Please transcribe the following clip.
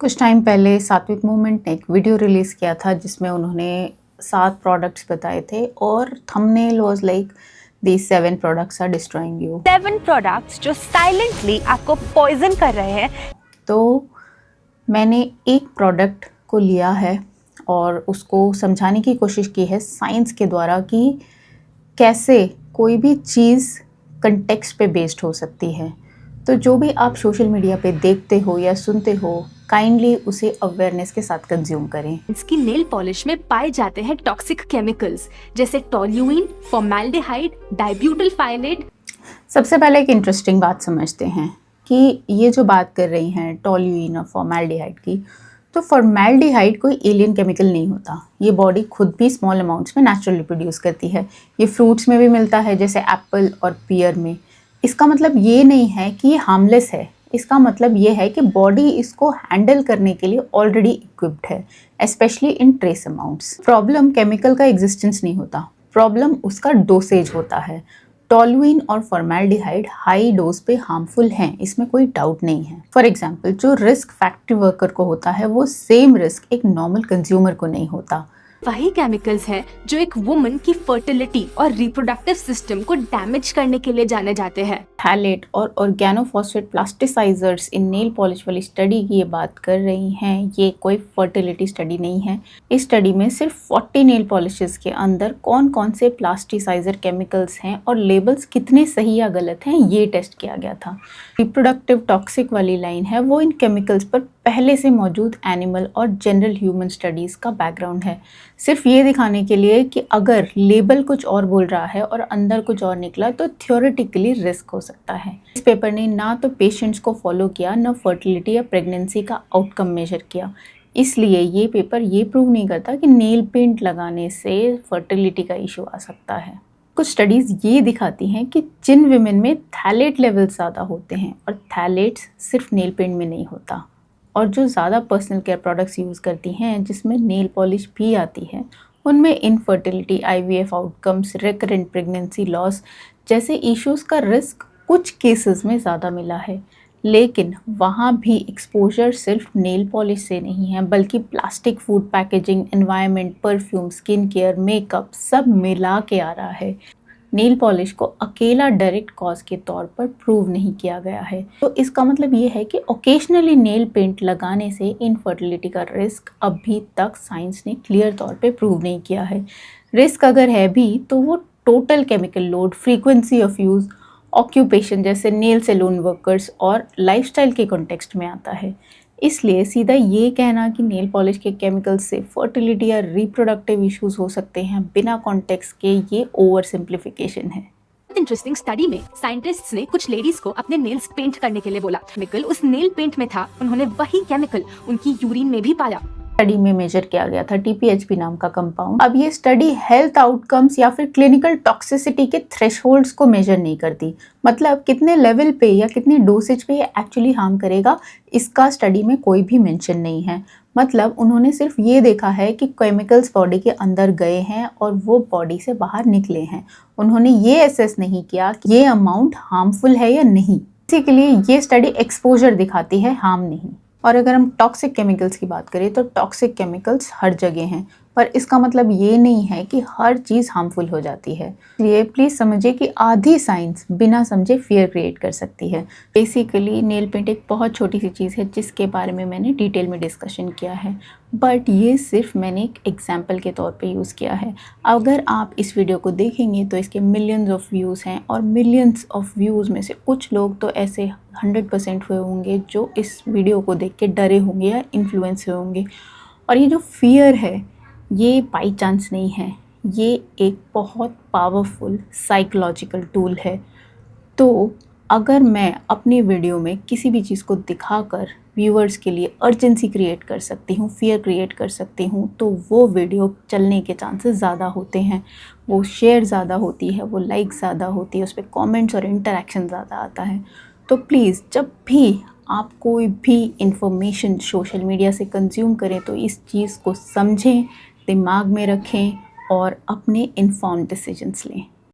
कुछ टाइम पहले सात्विक मूवमेंट ने एक वीडियो रिलीज़ किया था जिसमें उन्होंने 7 प्रोडक्ट्स बताए थे और thumbnail was like these 7 products are destroying you. 7 products जो साइलेंटली आपको पॉइजन कर रहे हैं। तो मैंने एक प्रोडक्ट को लिया है और उसको समझाने की कोशिश की है साइंस के द्वारा कि कैसे कोई भी चीज़ कंटेक्स्ट पे बेस्ड हो सकती है। तो जो भी आप सोशल मीडिया पे देखते हो या सुनते हो, काइंडली उसे अवेयरनेस के साथ कंज्यूम करें। इसकी नेल पॉलिश में पाए जाते हैं टॉक्सिक केमिकल्स जैसे टोल्यूइन, फॉर्मेल्डिहाइड, डाइब्यूटाइल। सबसे पहले एक इंटरेस्टिंग बात समझते हैं कि ये जो बात कर रही हैं टोल्यूइन और फॉर्मेल्डिहाइड की, तो फॉर्मेल्डिहाइड कोई एलियन केमिकल नहीं होता। ये बॉडी खुद भी स्मॉल अमाउंट्स में नेचुरली प्रोड्यूस करती है। ये फ्रूट्स में भी मिलता है जैसे एप्पल और पियर में। इसका मतलब ये नहीं है कि ये हार्मलेस है। इसका मतलब ये है कि बॉडी इसको हैंडल करने के लिए ऑलरेडी इक्विप्ड है, specially in trace amounts. Problem chemical का एग्जिस्टेंस नहीं होता, प्रॉब्लम उसका डोसेज होता है। टोल्यूइन और फॉर्मेल्डिहाइड हाई डोज पे हार्मफुल हैं, इसमें कोई डाउट नहीं है। फॉर एग्जाम्पल, जो रिस्क फैक्ट्री वर्कर को होता है वो सेम रिस्क एक नॉर्मल कंज्यूमर को नहीं होता। वही केमिकल्स हैं जो एक वुमन की फर्टिलिटी और रिप्रोडक्टिव सिस्टम को डैमेज करने के लिए जाने जाते हैं। थैलेट और organophosphate plasticisers in nail polish वाली स्टडी की ये बात कर रही हैं, ये कोई फर्टिलिटी स्टडी नहीं है। इस स्टडी में सिर्फ 40 नेल पॉलिशेस के अंदर कौन कौन से प्लास्टिसाइजर केमिकल्स हैं और लेबल्स कितने सही या गलत हैं ये टेस्ट किया गया था। रिप्रोडक्टिव टॉक्सिक वाली लाइन है वो इन केमिकल्स पर पहले से मौजूद एनिमल और जनरल ह्यूमन स्टडीज़ का बैकग्राउंड है, सिर्फ ये दिखाने के लिए कि अगर लेबल कुछ और बोल रहा है और अंदर कुछ और निकला तो थ्योरेटिकली रिस्क हो सकता है। इस पेपर ने ना तो पेशेंट्स को फॉलो किया, ना फर्टिलिटी या प्रेगनेंसी का आउटकम मेजर किया। इसलिए ये पेपर ये प्रूव नहीं करता कि नेल पेंट लगाने से फर्टिलिटी का इशू आ सकता है। कुछ स्टडीज़ ये दिखाती हैं कि जिन विमेन में थैलेट लेवल्स ज़्यादा होते हैं, और थैलेट्स सिर्फ नेल पेंट में नहीं होता, और जो ज़्यादा पर्सनल केयर प्रोडक्ट्स यूज़ करती हैं जिसमें नेल पॉलिश भी आती है, उनमें infertility, IVF outcomes, recurrent pregnancy loss जैसे इश्यूज़ का रिस्क कुछ केसेस में ज़्यादा मिला है। लेकिन वहाँ भी एक्सपोजर सिर्फ नेल पॉलिश से नहीं है, बल्कि plastic, food packaging, environment, perfume, skin care, makeup सब मिला के आ रहा है। नेल पॉलिश को अकेला डायरेक्ट कॉज के तौर पर प्रूव नहीं किया गया है। तो इसका मतलब ये है कि ओकेजनली नेल पेंट लगाने से इनफर्टिलिटी का रिस्क अभी तक साइंस ने क्लियर तौर पे प्रूव नहीं किया है। रिस्क अगर है भी तो वो total chemical load, frequency of use, occupation जैसे नेल सैलून वर्कर्स और लाइफस्टाइल के कॉन्टेक्स्ट में आता है। इसलिए सीधा ये कहना कि नेल पॉलिश के केमिकल्स से फर्टिलिटी या रिप्रोडक्टिव इश्यूज हो सकते हैं बिना कॉन्टेक्स्ट के, ये ओवर सिंप्लीफिकेशन है। इंटरेस्टिंग स्टडी में साइंटिस्ट्स ने कुछ लेडीज को अपने नेल्स पेंट करने के लिए बोला। केमिकल उस नेल पेंट में था, उन्होंने वही केमिकल उनकी यूरिन में भी पाया। स्टडी में मेजर किया गया था TPHP नाम का कंपाउंड। अब ये स्टडी हेल्थ आउटकम्स या फिर क्लिनिकल टॉक्सिसिटी के थ्रेशोल्ड्स को मेजर नहीं करती। मतलब कितने लेवल पे या कितनी डोसेज पे ये एक्चुअली हार्म करेगा, इसका स्टडी में कोई भी मेंशन नहीं है। मतलब उन्होंने सिर्फ ये देखा है कि केमिकल्स बॉडी के अंदर गए हैं और वो बॉडी से बाहर निकले हैं। उन्होंने ये असेस नहीं किया कि ये अमाउंट हार्मफुल है या नहीं। इसी के लिए ये स्टडी एक्सपोजर दिखाती है, हार्म नहीं। और अगर हम टॉक्सिक केमिकल्स की बात करें तो टॉक्सिक केमिकल्स हर जगह हैं, पर इसका मतलब ये नहीं है कि हर चीज़ हार्मफुल हो जाती है। इसलिए प्लीज़ समझिए कि आधी साइंस बिना समझे फियर क्रिएट कर सकती है। बेसिकली नेल पेंट एक बहुत छोटी सी चीज़ है जिसके बारे में मैंने डिटेल में डिस्कशन किया है, बट ये सिर्फ मैंने एक एग्जाम्पल के तौर पे यूज़ किया है। अगर आप इस वीडियो को देखेंगे तो इसके मिलियंस ऑफ व्यूज़ हैं, और मिलियंस ऑफ व्यूज़ में से कुछ लोग तो ऐसे 100% हुए होंगे जो इस वीडियो को देख के डरे होंगे या इन्फ्लुएंस हुए होंगे। और ये जो फियर है ये बाई चांस नहीं है, ये एक बहुत पावरफुल साइकोलॉजिकल टूल है। तो अगर मैं अपनी वीडियो में किसी भी चीज़ को दिखाकर व्यूअर्स के लिए अर्जेंसी क्रिएट कर सकती हूँ, फियर क्रिएट कर सकती हूँ, तो वो वीडियो चलने के चांसेस ज़्यादा होते हैं, वो शेयर ज़्यादा होती है, वो लाइक ज़्यादा होती है, उस पर कॉमेंट्स और इंटरेक्शन ज़्यादा आता है। तो प्लीज़ जब भी आप कोई भी इंफॉर्मेशन सोशल मीडिया से कंज्यूम करें तो इस चीज़ को समझें, दिमाग में रखें और अपने इन्फॉर्म्ड डिसीजंस लें।